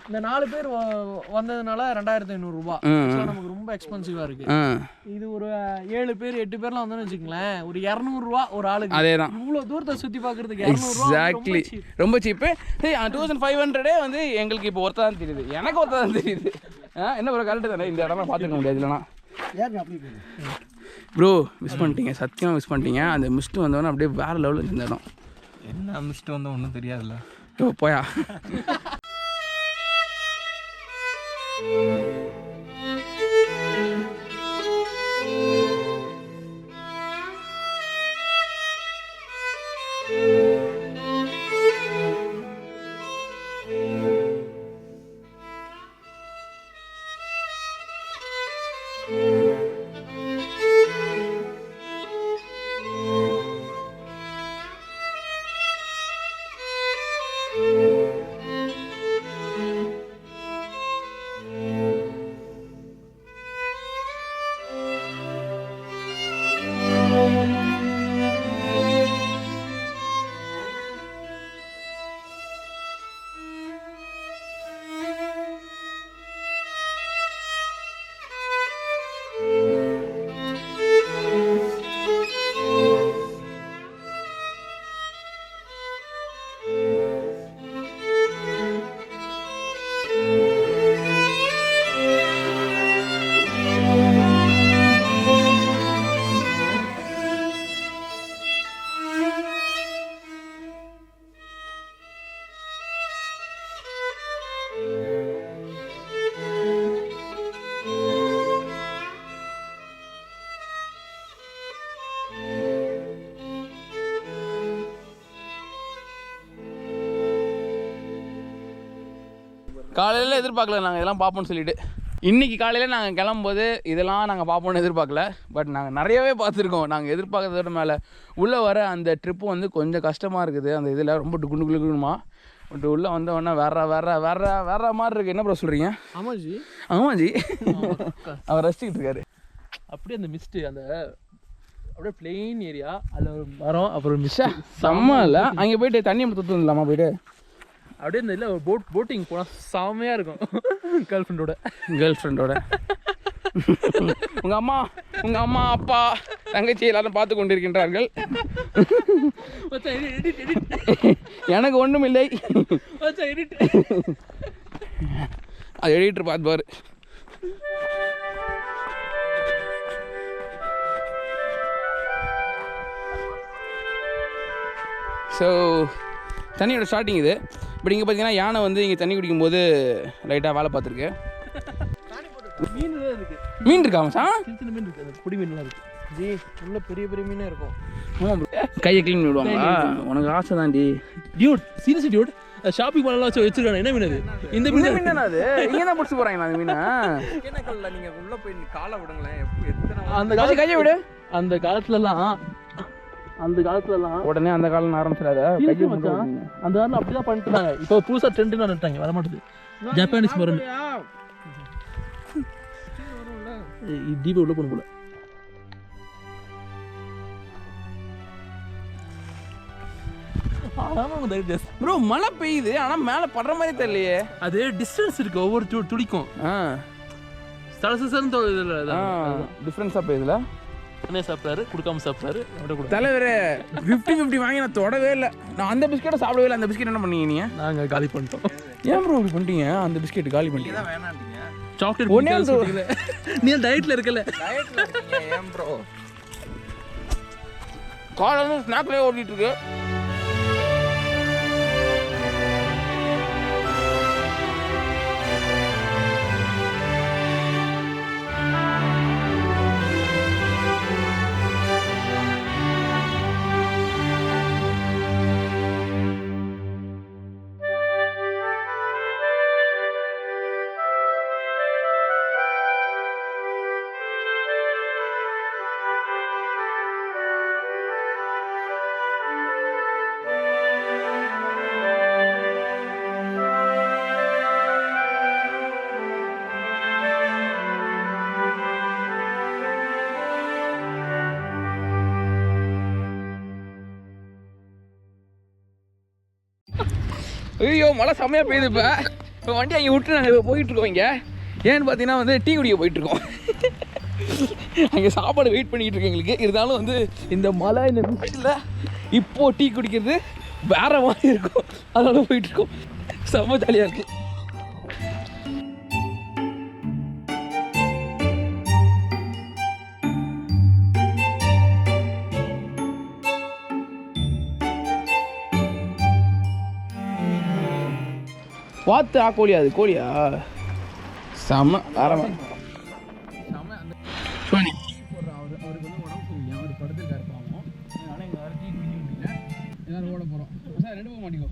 இந்த 4 பேர் வந்ததுனால 2500 ரூபாய் நமக்கு ரொம்ப எக்ஸ்பென்சிவா இருக்கு. இது ஒரு 7 பேர் 8 பேர்லாம் வந்தோம்னு வச்சுக்கங்களேன், ஒரு 200 ரூபாய் ஒரு ஆளுக்கு. அதேதான், இவ்வளவு தூரத்தை சுத்தி பாக்குறதுக்கு 200 ரூபாய் எக்ஸாக்ட்லி ரொம்ப சீப்பு. 2500 வந்து எங்களுக்கு இப்போ ஒருத்தா தான் தெரியுது, எனக்கு ஒருத்தா தான் தெரியுது. என்ன ப்ரோ கரெக்டு தானே, இந்த இடம்லாம் பார்த்துக்க முடியாது இல்லைனா. ப்ரோ மிஸ் பண்ணிட்டீங்க, சத்தியமாக மிஸ் பண்ணிட்டீங்க. அந்த மிஸ்ட்டு வந்தவொடனே அப்படியே வேறு லெவலில் இந்த இடம். என்ன மிஸ்ட்டு வந்தால் ஒன்றும் தெரியாதுல்ல. ஓ போயா. காலையில் எதிர்பார்க்கல நாங்கள் இதெல்லாம் பார்ப்போம்னு சொல்லிட்டு. இன்றைக்கி காலையில் நாங்கள் கிளம்பும்போது இதெல்லாம் நாங்கள் பார்ப்போம்னு எதிர்பார்க்கல. பட் நாங்கள் நிறையவே பார்த்துருக்கோம். நாங்கள் எதிர்பார்க்கறதோட மேலே உள்ளே வர அந்த ட்ரிப்பு வந்து கொஞ்சம் கஷ்டமாக இருக்குது. அந்த இதில் ரொம்ப குண்டுமா பட் உள்ளே வந்தவொடனே வேற மாதிரி இருக்குது. என்ன ப்ரோ சொல்கிறீங்க? ஆமாஜி அவர் ரசிச்சுக்கிட்டு இருக்காரு. அப்படியே அந்த மிஸ்ட்டு, அந்த அப்படியே பிளெயின் ஏரியா, அதில் ஒரு மரம், அப்புறம் மிஸ்ஸா செம்ம இல்லை. அங்கே போயிட்டு தண்ணி மட்டும் தூத்து வந்துடலாமா போயிட்டு? அப்படியே இந்த இல்லை போட்டிங் போனால் செம்மையாக இருக்கும். கேர்ள் ஃப்ரெண்டோட உங்கள் அம்மா அப்பா தங்கச்சி எல்லாரும் பார்த்து கொண்டிருக்கின்றார்கள். எனக்கு ஒன்றும் இல்லை. அது எடிட்டர் பார்த்து பாரு. ஸோ தண்ணியோட ஸ்டார்டிங் இது. பட் இங்கே பார்த்தீங்கன்னா யானை வந்து இங்கே தண்ணி குடிக்கும்போது லைட்டாக வேலை பார்த்துருக்கு. மீன் இருக்கா மச்சான்? சின்ன மீன் இருக்குது, குடி மீன்லாம் இருக்குது. ஜி உள்ள பெரிய மீனே இருக்கும். ஆமாம், கையை க்ளீன் விடுவாங்களா? உனக்கு ஆசை தான் டி. டியூட் சீரியஸ் டியூட், ஷாப்பிங் மால்லாம் வச்சிருக்காங்க. என்ன மீன் அது? இந்த மீன் தானே அது? இங்கே தான் பிடிச்சி போகிறாங்களா அந்த மீனை? கேனக்கல்ல நீங்கள் உள்ளே போய் காலை விடுங்களேன். எத்தனை அந்த காலத்து கையை விடு. அந்த காலத்துலலாம் உடனே அந்த காலம் ஆரம்பிச்சிடாத. அந்த காலம் அப்படிதான் பண்ணிட்டாங்க. இப்போ புதுசாக ட்ரெண்டுன்னு வந்துட்டாங்க, வர மாட்டேது. ஜப்பானீஸ் மரம் தீப உள்ள போன போல. ப்ரோ மழை பெய்யுது, ஆனால் மேலே படுற மாதிரி தெரியலையே. அது டிஸ்டன்ஸ் இருக்கு, ஒவ்வொரு துளிக்கும் டிஃப்ரென்ஸாக பெய்யுதுல. அண்ணே சாப்பிட்டாரு, கொடுக்காம சாப்பிட்டாரு. தலைவர் 50-50 வாங்கி நான் தொடவே இல்லை. நான் அந்த பிஸ்கெட்டை சாப்பிடவே இல்லை. அந்த பிஸ்கெட் என்ன பண்ணீங்க நீங்கள்? நாங்கள் காலி பண்ணிட்டோம். ஏன் ப்ரோ இப்படி பண்ணிட்டீங்க? அந்த பிஸ்கெட் காலி பண்ணிட்டீங்க. சாக்லேட் ஒன்றே நீ டயட்டில் இருக்கல. ஏன் ப்ரோ காலையில் ஸ்நாக்லேயே ஓடிட்டு இருக்கு. ஐயோ மழை செம்மையாக பெய்யுது. இப்போ வண்டி அங்கே விட்டு நாங்கள் போயிட்டுருக்கோம். இங்கே ஏன்னு பார்த்தீங்கன்னா வந்து டீ குடிக்க போயிட்டுருக்கோம். அங்கே சாப்பாடு வெயிட் பண்ணிகிட்டு இருக்கோம் எங்களுக்கு. இருந்தாலும் வந்து இந்த மழை இந்த மிஸ்டில் இப்போது டீ குடிக்கிறது வேறு மாதிரி இருக்கும். அதனால போயிட்டுருக்கோம். செம்ம ஜாலியாக இருக்குது. வாத்து கோழியா? அது கோழியா? செம்ம ஆரம்பம். அவருக்கு வந்து உடம்பு சரியில்லை, அவர் படுத்துருக்காரு பாவம். அதனால எங்கள் வேறு டீ குடிக்க முடியல. எல்லாரும் ஓட போகிறோம். சார் ரெண்டு போக மாட்டேங்கோ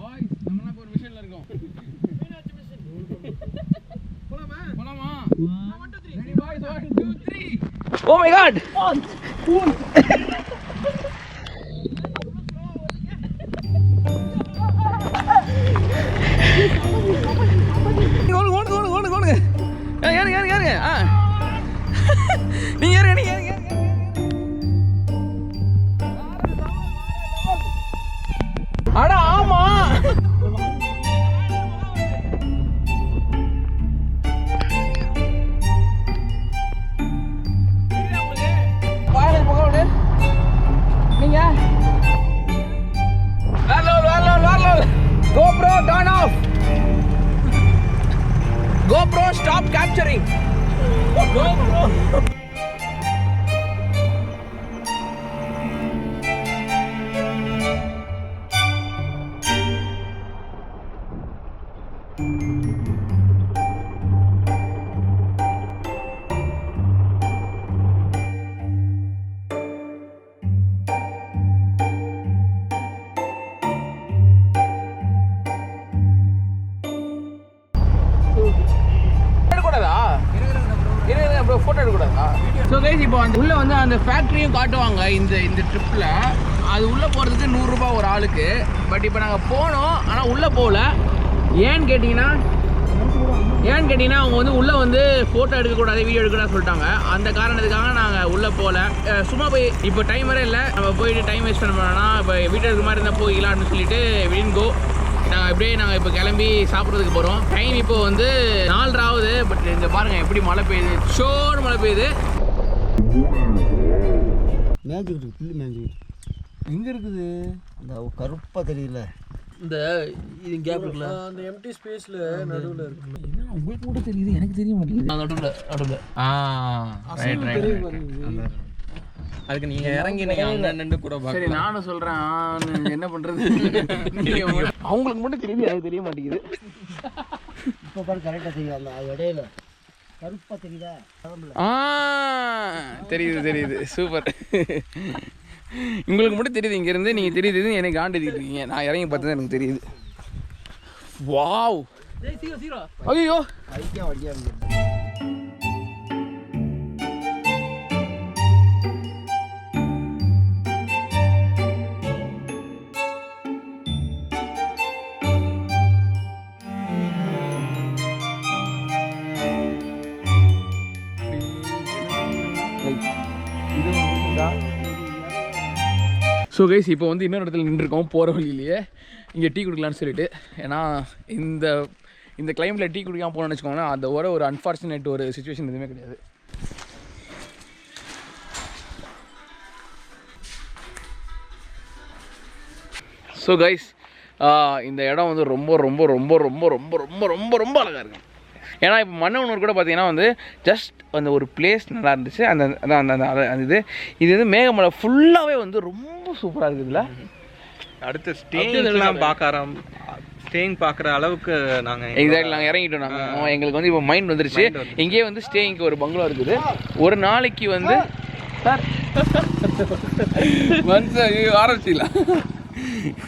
பாய். நம்மளாம் இப்போ ஒரு மிஷனில் இருக்கோம். போலாமா? Ready boys, 1 2 3. Oh my god. அடா ஆமா நீங்க GoPro turn off. GoPro stop capturing. GoPro. So guys இப்போ அந்த உள்ளே வந்து அந்த ஃபேக்ட்ரியும் காட்டுவாங்க இந்த ட்ரிப்பில். அது உள்ளே போகிறதுக்கு 100 ரூபா ஒரு ஆளுக்கு. பட் இப்போ நாங்கள் போனோம், ஆனால் உள்ளே போகல. ஏன்னு கேட்டிங்கன்னா அவங்க வந்து உள்ளே வந்து ஃபோட்டோ எடுக்கக்கூடாது, வீடியோ எடுக்கக்கூடாது சொல்லிட்டாங்க. அந்த காரணத்துக்காக நாங்கள் உள்ளே போகல. சும்மா போய் இப்போ டைம் வர இல்லை, நம்ம போயிட்டு டைம் வேஸ்ட் பண்ண போனோம்னா இப்போ வீட்டில் இருக்க மாதிரி இருந்தால் போய்க்கலாம்னு சொல்லிட்டு விடின் கோ நாங்கள் இப்போ கிளம்பி சாப்பிட்றதுக்கு போகிறோம். டைம் இப்போ வந்து 4 ஆகுது. பட் இங்கே பாருங்கள் எப்படி மழை பெய்யுது, ஷோர் மழை பெய்யுது. எங்கே இருக்குது? அந்த கருப்பாக தெரியல, இந்த இது கேப் இருக்குல்ல, அந்த எம்டி ஸ்பேஸில் நடுவில் இருக்கு. என்ன உங்களுக்கு மட்டும் தெரியுது, எனக்கு தெரிய மாட்டேங்குது. நடுவில் அதுக்கு நீங்கள் இறங்கி நீங்கள் நின்று கூட சரி நானும் சொல்கிறேன். என்ன பண்ணுறது, அவங்களுக்கு மட்டும் தெரியுது, எனக்கு தெரிய மாட்டேங்குது. இப்போ பாரு கரெக்டாக தெரியுது. அந்த இடையில கருப்பாக தெரியுதா? தெரியுது சூப்பர். உங்களுக்கு மட்டும் தெரியுது இங்கேருந்து, நீங்கள் தெரியுது எனக்கு ஆண்டு இருக்கீங்க. நான் இறங்கி பார்த்தது எனக்கு தெரியுது. வாவ் ஐயோ ஐக்கியம் வண்டியாக இருக்கு. ஸோ கைஸ் இப்போ வந்து இன்னொரு இடத்துல நின்றுருக்கோம் போகிற வழியிலேயே. இங்கே டீ குடிக்கலான்னு சொல்லிட்டு. ஏன்னா இந்த கிளைமேட்டில் டீ குடிக்காமல் போகணும்னு வச்சுக்கோங்களேன், அதோட ஒரு அன்ஃபார்ச்சுனேட் ஒரு சுச்சுவேஷன் எதுவுமே கிடையாது. ஸோ கைஸ் இந்த இடம் வந்து ரொம்ப ரொம்ப ரொம்ப ரொம்ப ரொம்ப ரொம்ப ரொம்ப ரொம்ப அழகாக இருக்கும். ஏன்னா இப்போ மன்னவனூர் கூட பார்த்தீங்கன்னா வந்து ஜஸ்ட் அந்த ஒரு பிளேஸ் நல்லா இருந்துச்சு. அந்த அந்த இது வந்து மேகமலை ஃபுல்லாகவே வந்து ரொம்ப சூப்பராக இருக்குதுல்ல. அடுத்து ஸ்டேயிங்லாம் ஸ்டேயிங் பார்க்குற அளவுக்கு நாங்கள் எக்ஸாக்ட்லி நாங்கள் இறங்கிட்டோம். நாங்கள் எங்களுக்கு வந்து இப்போ மைண்ட் வந்துருச்சு. இங்கேயே வந்து ஸ்டேயிங்க்கு ஒரு பங்களா இருக்குது. ஒரு நாளைக்கு வந்து சார் ஆரம்பிச்சிக்கலாம்.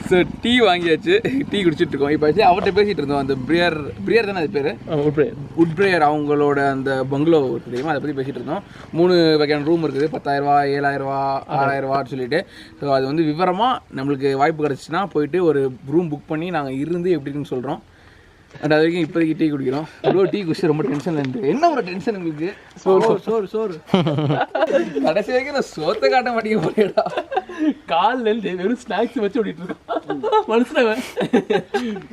ஸோ டீ வாங்கியாச்சு, டீ குடிச்சிட்டு இருக்கோம். இப்போ அவர்கிட்ட பேசிகிட்டு இருந்தோம். அந்த பிரியர் தானே அது பேர், உட்பிரேயர் அவங்களோட அந்த பங்களோ தெரியுமா, அதை பற்றி பேசிகிட்டு இருந்தோம். 3 வகையான ரூம் இருக்குது, 10,000, 7,000, 6,000 சொல்லிட்டு. ஸோ அது வந்து விவரமாக நம்மளுக்கு வாய்ப்பு கிடச்சிச்சின்னா போயிட்டு ஒரு ரூம் புக் பண்ணி நாங்கள் இருந்து எப்படி இருக்குன்னு சொல்கிறோம். அண்ட் அது வரைக்கும் இப்போதைக்கு டீ குடிக்கிறோம். டீ குடிச்சு ரொம்ப டென்ஷனில் இருந்து என்ன ஒரு டென்ஷன் உங்களுக்கு? சோறு கடைசி வரைக்கும் நான் சோத்தை காட்ட மாட்டேங்க போறேடா. காலில் இருந்து வெறும் ஸ்நாக்ஸ் வச்சு ஓடிட்டு இருக்கோம் மனுஷன்.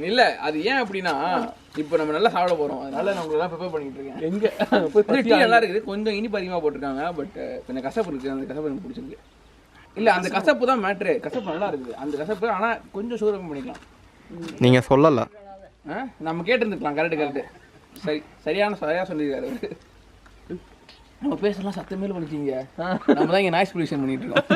இல்லை அது ஏன் அப்படின்னா இப்போ நம்ம நல்லா சாப்பிட போகிறோம், அதனால நான் உங்களுக்கு ப்ரிப்பேர் பண்ணிட்டு இருக்கேன். எங்கே டீ நல்லா இருக்குது, கொஞ்சம் இனிப்பு அதிகமாக போட்டிருக்காங்க. பட் கொஞ்சம் கசப்பு இருக்குது. அந்த கசப்பு எனக்கு பிடிச்சிருக்கு. இல்லை அந்த கசப்பு தான் மேட்ரு. கசப்பு நல்லா இருக்குது அந்த கசப்பு. ஆனால் கொஞ்சம் சுகர் பண்ணிக்கலாம். நீங்கள் சொல்லலை, நம்ம கேட்டுருந்துக்கலாம். கரெக்டு சரியாக சொல்லியிருக்காரு. நம்ம பேசலாம் சத்தமேல பண்ணிச்சிங்க. நம்ம தான் இங்கே நாய்ஸ் பொல்யூஷன் பண்ணிட்டு இருக்கோம்.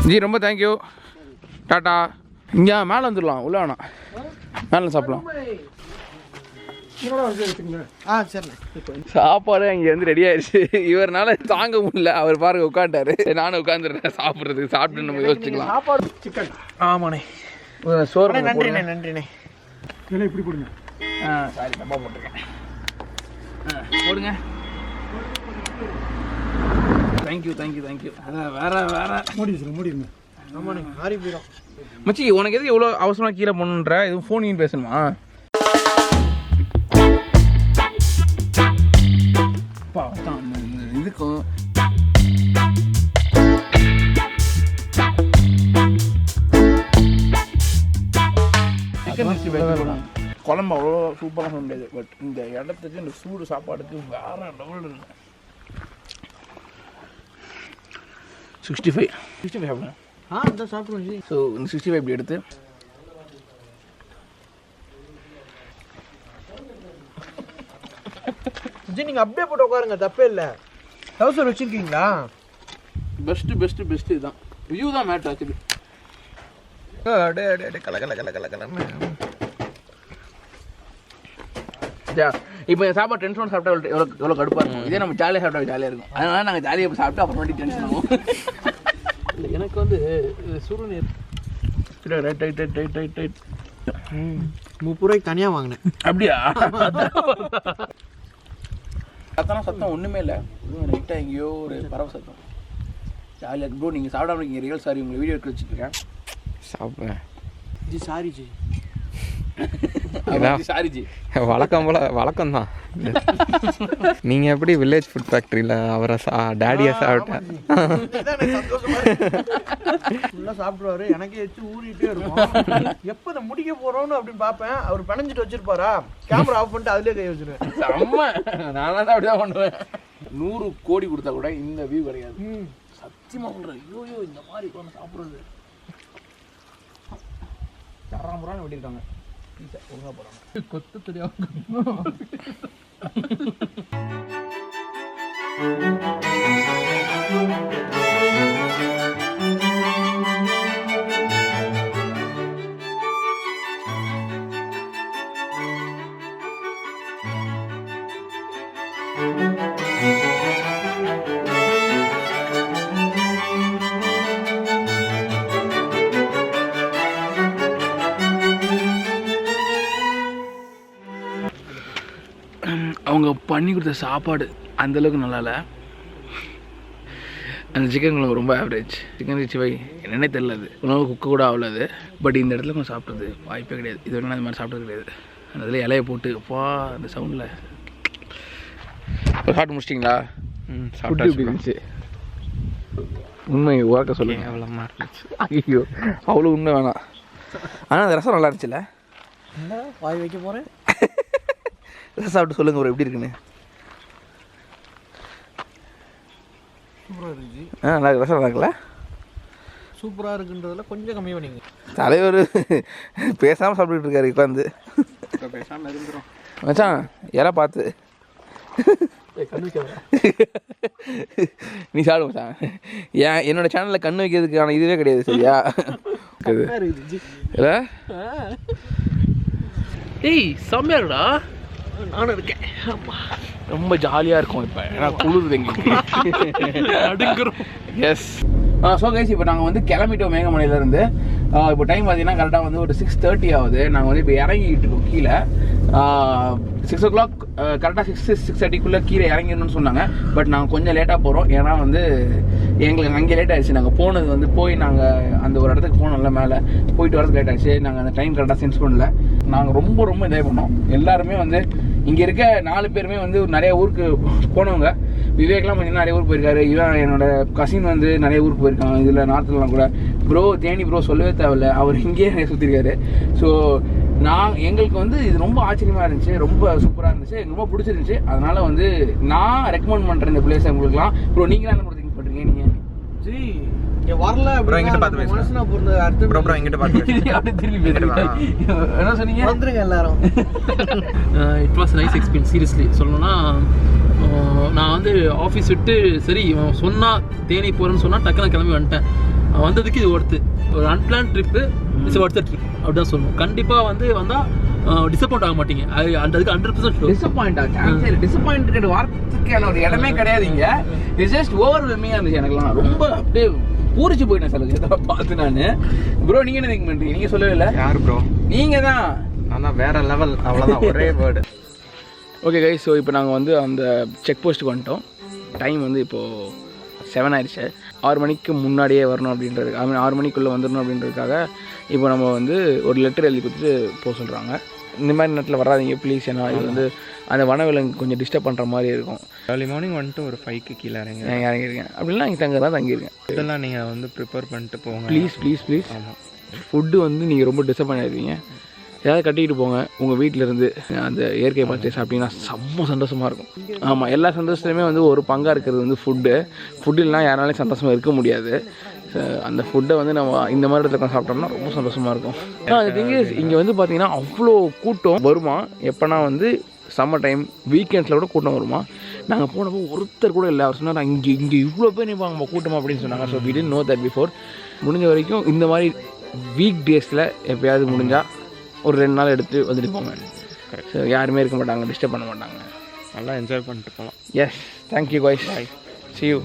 ஜி ரொம்ப தேங்க்யூ, டாட்டா. இங்கே மேலே வந்துடலாம், உள்ள வேணாம், மேலே சாப்பிடலாம். சாப்பாடு இங்கே வந்து ரெடி ஆயிடுச்சு. இவர்னால தாங்க முடியல, அவர் பாருங்க உட்காந்துட்டாரு. நானும் உட்காந்துருக்கேன் சாப்பிட்றதுக்கு. சாப்பிட்டு நம்ம யோசிச்சுக்கலாம். சாப்பாடு சிக்கன். ஆமாண்ணே, சோறு நன்றிண்ணே. நன்றிண்ணே. இதெல்லாம் இப்படி கொடுங்க. சாரி தப்பா போட்டிருக்கேன். போடுங்க. தேங்க்யூ. அதான் வேற மூடிடுங்க. ஆமாண்ணே, மாறி போயிடும். மச்சி உனக்கு எதுக்கு எவ்வளோ அவசரமாக கீழே போகணுன்ற? எதுவும் ஃபோன் பேசணுமா? இதுக்கும் குழம்பு அவ்வளோ சூப்பராக சொல்ல முடியாது. பட் இந்த இடத்துக்கு இந்த சூடு சாப்பாடுக்கு வேற லெவலில் இருக்கு. 65 சாப்பிடுங்க. இதான் சாப்பிடுவோம் ஜி. ஸோ இந்த 65 இப்படி எடுத்து ஜி நீங்கள் அப்படியே போட்டு உட்காருங்க, தப்பே இல்லை. டவுசர் வச்சுருக்கீங்களா? பெஸ்ட்டு இதுதான். வியூ தான் மேட்ரு ஆக்சுவலி. இப்போ சாப்பாடு டென்ஷன் சாப்பிட்டா எவ்வளோ கடுப்பாக இருக்கும். இதே நம்ம ஜாலியாக சாப்பிட்டா ஜாலியாக இருக்கும். அதனால நாங்கள் ஜாலியாக சாப்பிட்டு அப்புறமேட்டு டென்ஷன் ஆகும். இல்லை எனக்கு வந்து சுடுநீர் ரைட் 30 ரூபாய்க்கு தனியாக வாங்கினேன். அப்படியா? சத்தம் ஒன்றுமே இல்லை. லைட்டாக எங்கேயோ ஒரு பறவை சத்தம் ஜாலியாக இருக்கு. ப்ரோ நீங்கள் சாப்பிடாம இருக்கீங்க. ரியல் சாரி, உங்களை வீடியோ எடுத்து வச்சுருக்கேன். சாப்பிடுவேன் G. Sorry G. Sorry G. வழக்கம் தான். நீங்கள் எப்படி வில்லேஜ் ஃபுட் ஃபேக்ட்ரியில் அவரை டேடியை சாப்பிட்டேன் ஃபுல்லாக சாப்பிடுவாரு. எனக்கே வச்சு ஊறிட்டே இருக்கும். எப்போ இதை முடிக்க போகிறோன்னு அப்படின்னு பார்ப்பேன். அவர் பிணைஞ்சிட்டு வச்சிருப்பாரா, கேமரா ஆஃப் பண்ணிட்டு அதிலே கை வச்சிருவேன். செம்ம. நான் தான் அப்படிதான் பண்ணுவேன். 100 கோடி கொடுத்தா கூட இந்த வியூ கிடையாது. சத்தியமாக சொல்கிறேன். ஐயோ இந்த மாதிரி உட்காந்து சாப்பிட்றது தராமுறான்னு வெட்டியிருக்காங்க. ஒழுங்காக போகிறாங்க. கொத்து தெரியாம அவங்க பண்ணி கொடுத்த சாப்பாடு அந்தளவுக்கு நல்லா இல்லை. அந்த சிக்கன் குழம்பு ரொம்ப ஆவரேஜ். சிக்கன் 65 என்னென்னே தெரில. அது உணவு குக்கு கூட ஆகலாது. பட் இந்த இடத்துல கொஞ்சம் சாப்பிட்றது வாய்ப்பே கிடையாது. இது வரைக்கும் அந்த மாதிரி சாப்பிட்றது கிடையாது. அந்த இதில் இலையை போட்டு அப்பா அந்த சவுண்டில். சாப்பிட்டு முடிச்சிட்டிங்களா? ஃபுட்டு எப்படி இருந்துச்சு? உண்மை உறக்க சொல்லுங்க. எவ்வளோமா இருந்துச்சு? ஐயோ அவ்வளோ உண்மை வேணாம். ஆனால் அந்த ரசம் நல்லா இருந்துச்சுல்ல? வாய் வைக்க போகிறேன். ரசம் சாப்பிட்டு சொல்லுங்க ஒரு எப்படி இருக்குன்னு. சூப்பராக இருந்துச்சு. நல்லா இருக்கு. ரசம் நல்லா இருக்குல்ல? சூப்பராக இருக்குன்றதுல கொஞ்சம் கம்மி பண்ணிங்க. தலைவர் பேசாமல் சாப்பிட்டுட்டு இருக்காரு உட்காந்து. இப்போ பேசாமல் இருந்துடும் மச்சான் யாராவது பார்த்து நீ சாப்பிடு மச்சான். ஏன் என்னோட சேனலில் கண் வைக்கிறதுக்கான இதுவே கிடையாது சரியா? இல்லை ஏய் செம்மையா இருக்குடா. நானும் இருக்கேன். ரொம்ப ஜாலியாக இருக்கும் இப்போ. ஏன்னா குளிருது எங்களுக்கு. அடுங்குறோம். எஸ். ஸோ கைஸ் இப்போ நாங்கள் வந்து கிளம்பிட்டோம் மேகமலையிலேருந்து. இப்போ டைம் பார்த்தீங்கன்னா கரெக்டாக வந்து ஒரு 6:30 ஆகுது. நாங்கள் வந்து இப்போ இறங்கிட்டு இருக்கோம் கீழே. 6 o'clock கரெக்டாக 6:30 கீழே இறங்கிடணும்னு சொன்னாங்க. பட் நாங்கள் கொஞ்சம் லேட்டாக போகிறோம். ஏன்னா வந்து எங்களுக்கு அங்கே லேட் ஆகிடுச்சு. நாங்கள் போனது வந்து போய் நாங்கள் அந்த ஒரு இடத்துக்கு போனோம்ல மேலே போயிட்டு வரதுக்கு லேட் ஆகிடுச்சு. நாங்கள் அந்த டைம் கரெக்டாக சென்ஸ் பண்ணல. நாங்கள் ரொம்ப ரொம்ப என்ஜாய் பண்ணோம். எல்லாருமே வந்து இங்கே இருக்க 4 பேருமே வந்து நிறைய ஊருக்கு போனவங்க. விவேக்லாம் பார்த்தீங்கன்னா நிறைய ஊருக்கு போயிருக்காரு. இவன் என்னோட கசின் வந்து நிறைய ஊருக்கு போயிருக்காங்க. இதில் நார்த்துலாம் கூட. ப்ரோ தேனி ப்ரோ சொல்லவே தேவையில்ல, அவர் இங்கேயே நிறைய சுற்றிருக்காரு. ஸோ எங்களுக்கு வந்து இது ரொம்ப ஆச்சரியமாக இருந்துச்சு. ரொம்ப சூப்பராக இருந்துச்சு. எனக்கு ரொம்ப பிடிச்சிருந்துச்சு. அதனால வந்து நான் ரெக்கமெண்ட் பண்ணுறேன் இந்த பிளேஸை உங்களுக்குலாம். ப்ரோ நீங்களாம் என்ன திங்க் பண்ணுறீங்க? நீங்கள் ஜி இங்கே வரல ப்ரோ எங்கிட்ட பார்த்து பேசுங்க. மனசுனா பொறுத்த அர்த்தம் ப்ரோ ப்ரோ எங்கிட்ட பார்த்து பேசுங்க. அப்படி திரும்பி என்ன சொன்னீங்க? வந்துருங்க எல்லாரும். It was nice experience. Seriously சொல்லணும்னா நான் வந்து ஆஃபீஸ் விட்டு சரி இவன் சொன்னால் தேனி போகிறேன்னு சொன்னால் டக்குன்னு கிளம்பி வந்துட்டேன். வந்ததுக்கு இது ஒருத்து ஒரு unplanned trip. It's worth trip அப்படிதான் சொல்லணும். கண்டிப்பாக வந்து வந்தால் டிசப்பாயிண்ட் ஆக மாட்டீங்க. அதுக்கு 100% ஷூர். டிசப்பாயிண்ட் வார்த்தைக்கான ஒரு இடமே கிடையாதுங்க. இட்ஸ் ஜஸ்ட் ஓவர்வெல்மிங்காக இருந்துச்சு எனக்குலாம். ரொம்ப அப்படியே பூரிச்சு போயிட்டேன் சார் இதெல்லாம் பார்த்து நான். ப்ரோ நீங்கள் என்ன திங்க் பண்ணுறீங்க? நீங்கள் சொல்லவே இல்லை. யார் ப்ரோ? நீங்கள் தான். ஆனால் வேற லெவல். அவ்வளோதான், ஒரே வேர்டு. ஓகே கைஸ், ஸோ இப்போ நாங்கள் வந்து அந்த செக் போஸ்ட்டுக்கு வந்துட்டோம். டைம் வந்து இப்போது 7 ஆயிடுச்சு. 6 மணிக்கு முன்னாடியே வரணும் அப்படின்றதுக்கு, 6 மணிக்குள்ளே வந்துடணும் அப்படின்றதுக்காக இப்போ நம்ம வந்து ஒரு லெட்டர் எழுதி கொடுத்துட்டு போக சொல்கிறாங்க. இந்த மாதிரி நேரத்தில் வராதிங்க ப்ளீஸ். ஏன்னா இது வந்து அந்த வனவிலங்கு கொஞ்சம் டிஸ்டர்ப் பண்ணுற மாதிரி இருக்கும். ஏர்லி மார்னிங் வந்துட்டு ஒரு 5க்கு கீழே இறங்கியிருக்கேன். அப்படிலாம் இங்கே தங்கதான் தங்கியிருக்கேன். இதெல்லாம் நீங்கள் வந்து ப்ரிப்பேர் பண்ணிட்டு போங்க ப்ளீஸ். ஆமாம். ஃபுட்டு வந்து நீங்கள் ரொம்ப டிஸ்டர்ப் பண்ணிடுவீங்க. ஏதாவது கட்டிக்கிட்டு போங்க. உங்கள் வீட்டிலேருந்து அந்த இயற்கை பார்த்து சாப்பிட்டீங்கன்னா செம்ம சந்தோஷமாக இருக்கும். ஆமாம், எல்லா சந்தோஷத்துலையுமே வந்து ஒரு பங்காக இருக்கிறது வந்து ஃபுட்டு இல்லைனா யாராலையும் சந்தோஷமாக இருக்க முடியாது. அந்த ஃபுட்டை வந்து நம்ம இந்த மாதிரி இடத்துல சாப்பிட்டோம்னா ரொம்ப சந்தோஷமாக இருக்கும். அந்த திங்கு இங்கே வந்து பார்த்திங்கன்னா அவ்வளோ கூட்டம் வருமா. எப்போனா வந்து சம்மர் டைம் வீக்கெண்ட்ஸில் கூட கூட்டம் வருமா. நாங்கள் போனப்போ ஒருத்தர் கூட இல்லை. அவர் சொன்னார் இங்கே இவ்வளோ பேர் நிற்பாங்க கூட்டமாக அப்படின்னு சொன்னாங்க. So we didn't know that before. முடிஞ்ச வரைக்கும் இந்த மாதிரி வீக் டேஸில் எப்போயாவது முடிஞ்சால் ஒரு 2 நாள் எடுத்து வந்துட்டு போங்க. ஸோ யாருமே இருக்க மாட்டாங்க, டிஸ்டர்ப் பண்ண மாட்டாங்க. நல்லா என்ஜாய் பண்ணிட்டு போகலாம். Yes, thank you guys. See you.